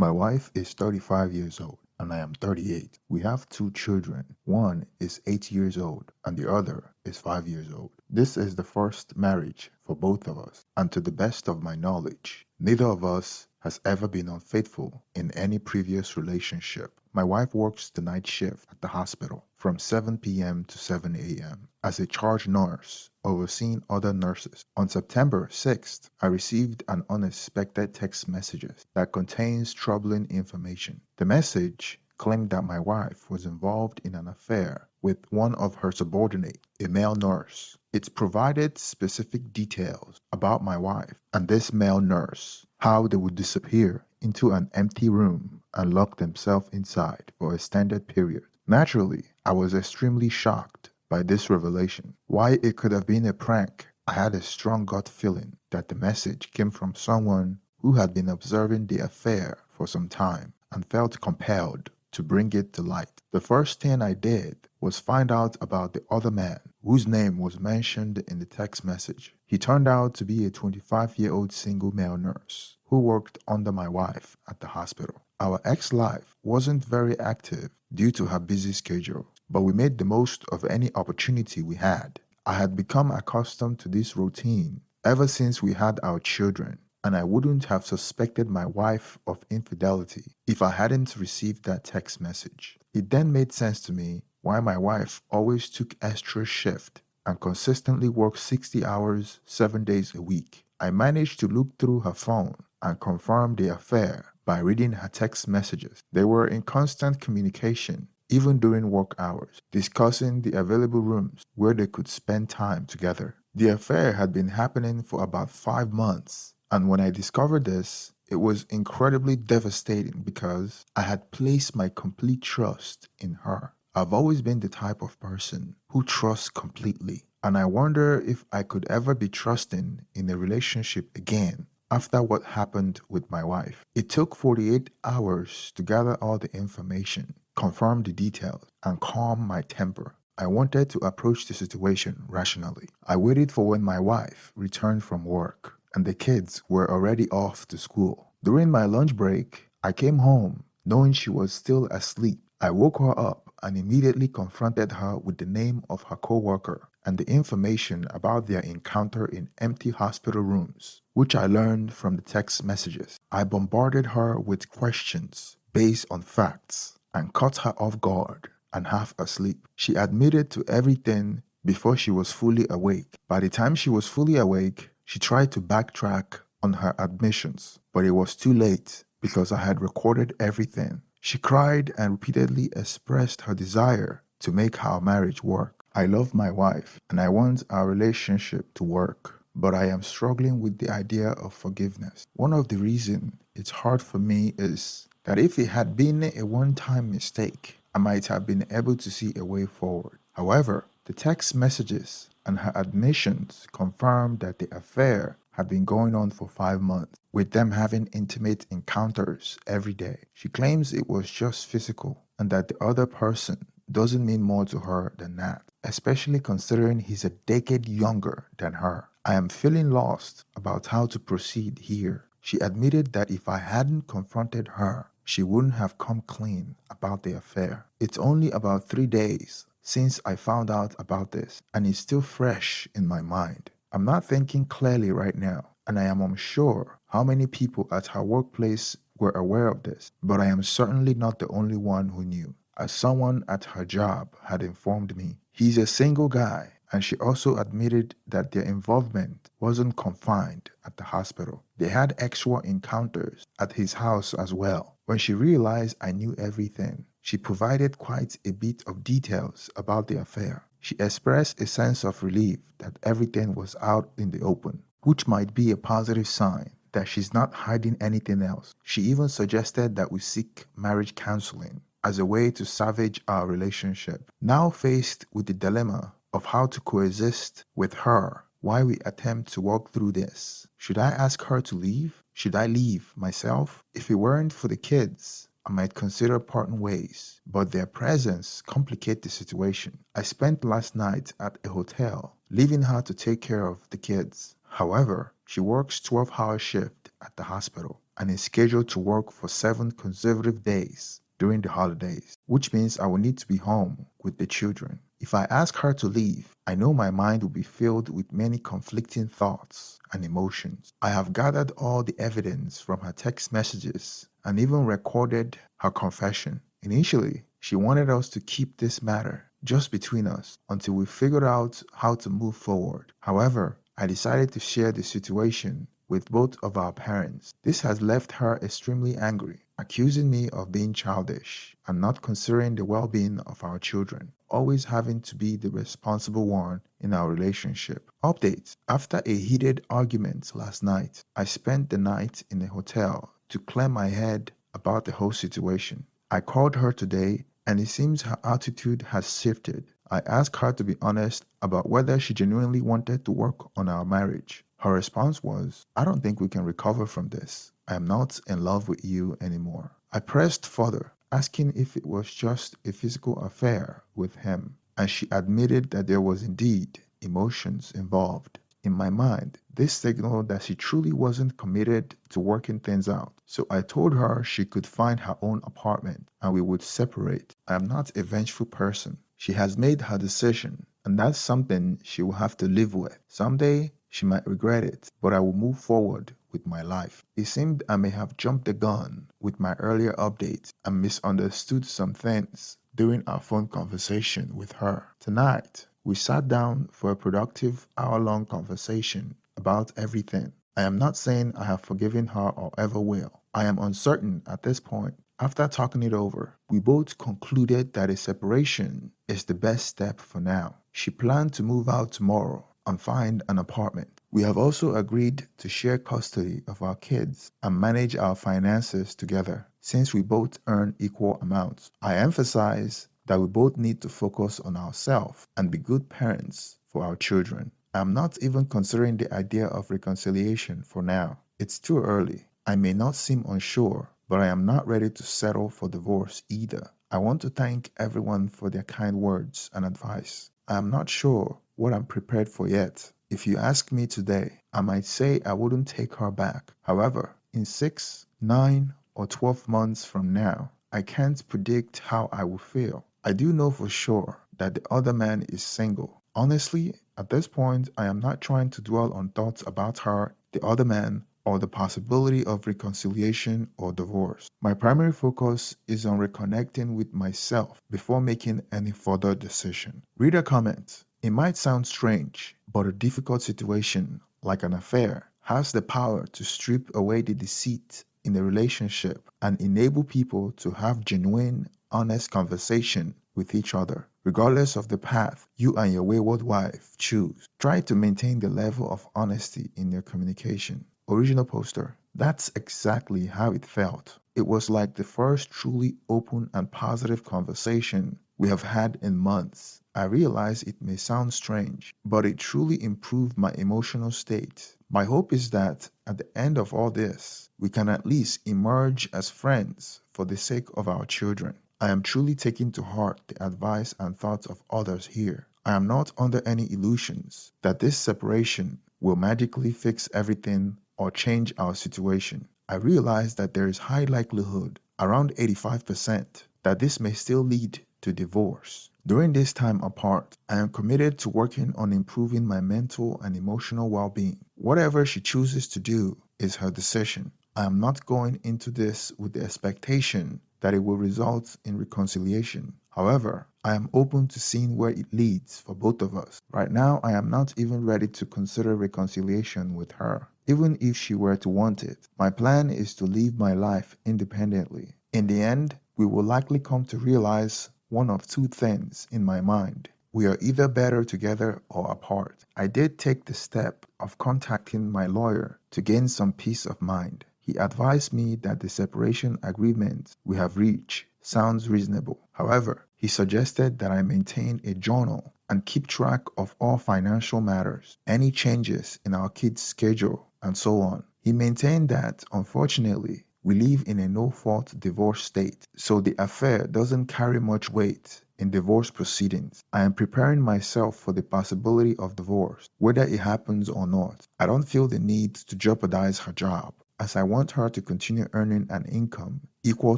My wife is 35 years old and I am 38. We have two children. One is 8 years old and the other is 5 years old. This is the first marriage for both of us, and to the best of my knowledge, neither of us has ever been unfaithful in any previous relationship. My wife works the night shift at the hospital from 7 p.m. to 7 a.m. as a charge nurse overseeing other nurses. On September 6th, I received an unexpected text message that contains troubling information. The message claimed that my wife was involved in an affair with one of her subordinates, a male nurse. It provided specific details about my wife and this male nurse, how they would disappear into an empty room and lock themselves inside for an extended period. Naturally, I was extremely shocked by this revelation. Why it could have been a prank, I had a strong gut feeling that the message came from someone who had been observing the affair for some time and felt compelled to bring it to light. The first thing I did was find out about the other man whose name was mentioned in the text message. He turned out to be a 25-year-old single male nurse who worked under my wife at the hospital. Our ex-wife wasn't very active due to her busy schedule, but we made the most of any opportunity we had. I had become accustomed to this routine ever since we had our children, and I wouldn't have suspected my wife of infidelity if I hadn't received that text message. It then made sense to me why my wife always took extra shift and consistently worked 60 hours 7 days a week. I managed to look through her phone and confirm the affair by reading her text messages. They were in constant communication, even during work hours, discussing the available rooms where they could spend time together. The affair had been happening for about 5 months, and when I discovered this, it was incredibly devastating because I had placed my complete trust in her. I've always been the type of person who trusts completely, and I wonder if I could ever be trusting in a relationship again after what happened with my wife. It took 48 hours to gather all the information, confirm the details, and calm my temper. I wanted to approach the situation rationally. I waited for when my wife returned from work and the kids were already off to school. During my lunch break, I came home knowing she was still asleep. I woke her up and immediately confronted her with the name of her co-worker and the information about their encounter in empty hospital rooms, which I learned from the text messages. I bombarded her with questions based on facts and caught her off guard and half asleep. She admitted to everything before she was fully awake. By the time she was fully awake, she tried to backtrack on her admissions, but it was too late because I had recorded everything. She cried and repeatedly expressed her desire to make our marriage work. I love my wife and I want our relationship to work, but I am struggling with the idea of forgiveness. One of the reasons it's hard for me is that if it had been a one-time mistake, I might have been able to see a way forward. However, the text messages and her admissions confirmed that the affair had been going on for 5 months, with them having intimate encounters every day. She claims it was just physical and that the other person doesn't mean more to her than that, especially considering he's a decade younger than her. I am feeling lost about how to proceed here. She admitted that if I hadn't confronted her, she wouldn't have come clean about the affair. It's only about 3 days since I found out about this, and it's still fresh in my mind. I'm not thinking clearly right now, and I am unsure how many people at her workplace were aware of this, but I am certainly not the only one who knew, as someone at her job had informed me. He's a single guy, and she also admitted that their involvement wasn't confined at the hospital. They had extra encounters at his house as well. When she realized I knew everything, she provided quite a bit of details about the affair. She expressed a sense of relief that everything was out in the open, which might be a positive sign that she's not hiding anything else. She even suggested that we seek marriage counseling as a way to salvage our relationship. Now faced with the dilemma of how to coexist with her while we attempt to walk through this, should I ask her to leave? Should I leave myself? If it weren't for the kids, I might consider parting ways, but their presence complicates the situation. I spent last night at a hotel, leaving her to take care of the kids. However, she works 12-hour shift at the hospital, and is scheduled to work for 7 consecutive days during the holidays, which means I will need to be home with the children. If I ask her to leave, I know my mind will be filled with many conflicting thoughts and emotions. I have gathered all the evidence from her text messages and even recorded her confession. Initially, she wanted us to keep this matter just between us until we figured out how to move forward. However, I decided to share the situation with both of our parents. This has left her extremely angry, accusing me of being childish and not considering the well-being of our children, always having to be the responsible one in our relationship. Update: after a heated argument last night, I spent the night in a hotel to clear my head about the whole situation. I called her today and it seems her attitude has shifted. I asked her to be honest about whether she genuinely wanted to work on our marriage. Her response was, "I don't think we can recover from this. I am not in love with you anymore." I pressed further, asking if it was just a physical affair with him, and she admitted that there was indeed emotions involved. In my mind, this signaled that she truly wasn't committed to working things out. So I told her she could find her own apartment and we would separate. I am not a vengeful person. She has made her decision, and that's something she will have to live with. Someday, she might regret it, but I will move forward with my life. It seemed I may have jumped the gun with my earlier update and misunderstood some things during our phone conversation with her. Tonight, we sat down for a productive hour-long conversation about everything. I am not saying I have forgiven her or ever will. I am uncertain at this point. After talking it over, we both concluded that a separation is the best step for now. She planned to move out tomorrow and find an apartment. We have also agreed to share custody of our kids and manage our finances together since we both earn equal amounts. I emphasize that we both need to focus on ourselves and be good parents for our children. I'm not even considering the idea of reconciliation for now. It's too early. I may not seem unsure, but I am not ready to settle for divorce either. I want to thank everyone for their kind words and advice. I am not sure what I'm prepared for yet. If you ask me today, I might say I wouldn't take her back. However, in 6, 9, or 12 months from now, I can't predict how I will feel. I do know for sure that the other man is single. Honestly, at this point, I am not trying to dwell on thoughts about her, the other man, or the possibility of reconciliation or divorce. My primary focus is on reconnecting with myself before making any further decision. Reader comment: it might sound strange, but a difficult situation, like an affair, has the power to strip away the deceit in a relationship and enable people to have genuine, honest conversation with each other. Regardless of the path you and your wayward wife choose, try to maintain the level of honesty in your communication. Original poster. That's exactly how it felt. It was like the first truly open and positive conversation we have had in months. I realize it may sound strange, but it truly improved my emotional state. My hope is that at the end of all this, we can at least emerge as friends for the sake of our children. I am truly taking to heart the advice and thoughts of others here. I am not under any illusions that this separation will magically fix everything or change our situation. I realize that there is high likelihood, around 85%, that this may still lead to divorce. During this time apart, I am committed to working on improving my mental and emotional well-being. Whatever she chooses to do is her decision. I am not going into this with the expectation that it will result in reconciliation. However, I am open to seeing where it leads for both of us. Right now, I am not even ready to consider reconciliation with her, even if she were to want it. My plan is to live my life independently. In the end, we will likely come to realize one of two things in my mind. We are either better together or apart. I did take the step of contacting my lawyer to gain some peace of mind. He advised me that the separation agreement we have reached sounds reasonable. However, he suggested that I maintain a journal and keep track of all financial matters, any changes in our kids' schedule, and so on. He maintained that, unfortunately, we live in a no-fault divorce state, so the affair doesn't carry much weight in divorce proceedings. I am preparing myself for the possibility of divorce, whether it happens or not. I don't feel the need to jeopardize her job as I want her to continue earning an income equal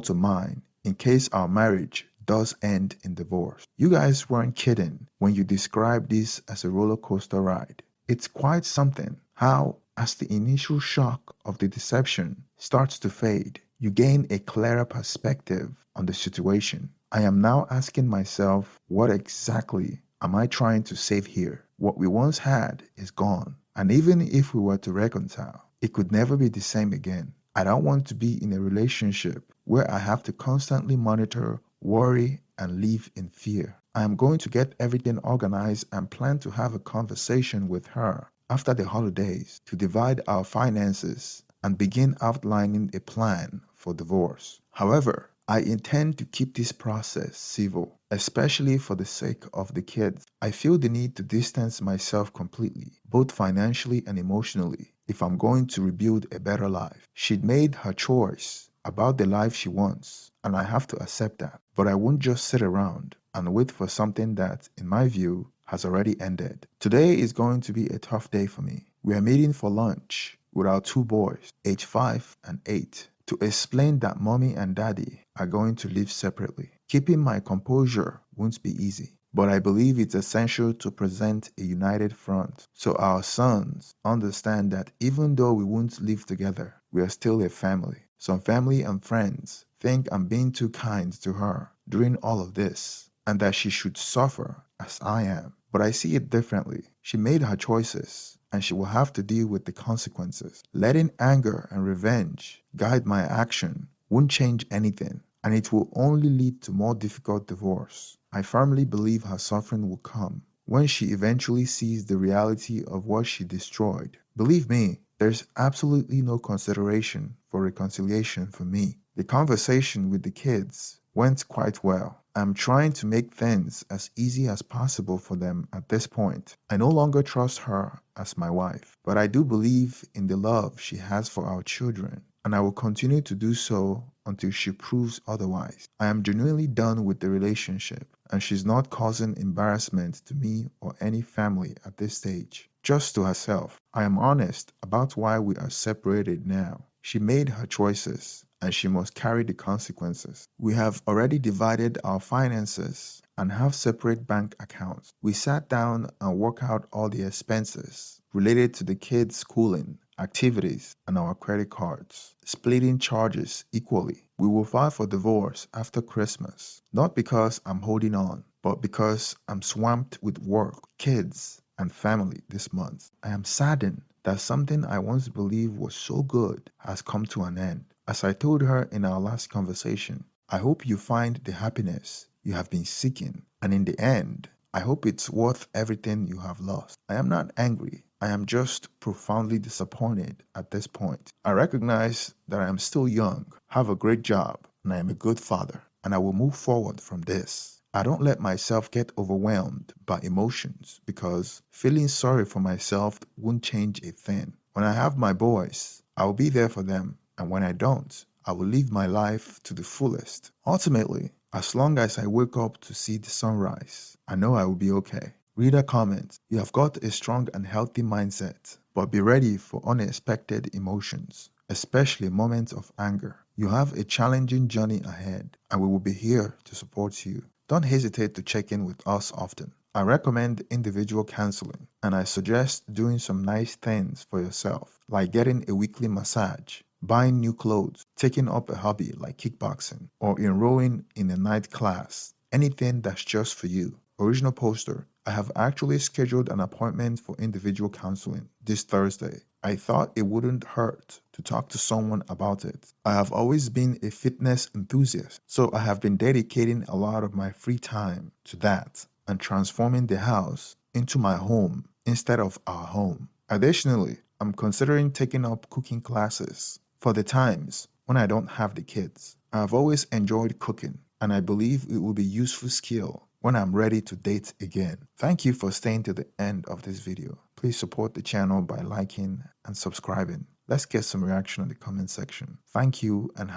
to mine in case our marriage does end in divorce. You guys weren't kidding when you described this as a roller coaster ride. It's quite something how, as the initial shock of the deception starts to fade, you gain a clearer perspective on the situation. I am now asking myself, what exactly am I trying to save here? What we once had is gone, and even if we were to reconcile, it could never be the same again. I don't want to be in a relationship where I have to constantly monitor, worry, and live in fear. I am going to get everything organized and plan to have a conversation with her after the holidays to divide our finances and begin outlining a plan for divorce. However, I intend to keep this process civil, especially for the sake of the kids. I feel the need to distance myself completely, both financially and emotionally, if I'm going to rebuild a better life. She'd made her choice about the life she wants, and I have to accept that. But I won't just sit around and wait for something that, in my view, has already ended. Today is going to be a tough day for me. We are meeting for lunch with our two boys, age 5 and 8, to explain that mommy and daddy are going to live separately. Keeping my composure won't be easy, but I believe it's essential to present a united front so our sons understand that even though we won't live together, we are still a family. Some family and friends think I'm being too kind to her during all of this and that she should suffer as I am. But I see it differently. She made her choices and she will have to deal with the consequences. Letting anger and revenge guide my action won't change anything, and it will only lead to more difficult divorce. I firmly believe her suffering will come when she eventually sees the reality of what she destroyed. Believe me, there's absolutely no consideration for reconciliation for me. The conversation with the kids went quite well. I'm trying to make things as easy as possible for them at this point. I no longer trust her as my wife, but I do believe in the love she has for our children, and I will continue to do so until she proves otherwise. I am genuinely done with the relationship, and she's not causing embarrassment to me or any family at this stage, just to herself. I am honest about why we are separated now. She made her choices, and she must carry the consequences. We have already divided our finances and have separate bank accounts. We sat down and worked out all the expenses related to the kids' schooling, activities, and our credit cards, splitting charges equally. We will file for divorce after Christmas, not because I'm holding on, but because I'm swamped with work, kids, and family this month. I am saddened that something I once believed was so good has come to an end. As I told her in our last conversation, I hope you find the happiness you have been seeking, and in the end, I hope it's worth everything you have lost. I am not angry. I am just profoundly disappointed at this point. I recognize that I am still young, have a great job, and I am a good father, and I will move forward from this. I don't let myself get overwhelmed by emotions because feeling sorry for myself won't change a thing. When I have my boys, I will be there for them, and when I don't, I will live my life to the fullest. Ultimately, as long as I wake up to see the sunrise, I know I will be okay. Reader comments, you have got a strong and healthy mindset, but be ready for unexpected emotions, especially moments of anger. You have a challenging journey ahead, and we will be here to support you. Don't hesitate to check in with us often. I recommend individual counseling, and I suggest doing some nice things for yourself, like getting a weekly massage, buying new clothes, taking up a hobby like kickboxing, or enrolling in a night class. Anything that's just for you. Original poster. I have actually scheduled an appointment for individual counseling this Thursday. I thought it wouldn't hurt to talk to someone about it. I have always been a fitness enthusiast, so I have been dedicating a lot of my free time to that and transforming the house into my home instead of our home. Additionally, I'm considering taking up cooking classes for the times when I don't have the kids. I've always enjoyed cooking, and I believe it will be a useful skill when I'm ready to date again. Thank you for staying to the end of this video. Please support the channel by liking and subscribing. Let's get some reaction in the comment section. Thank you and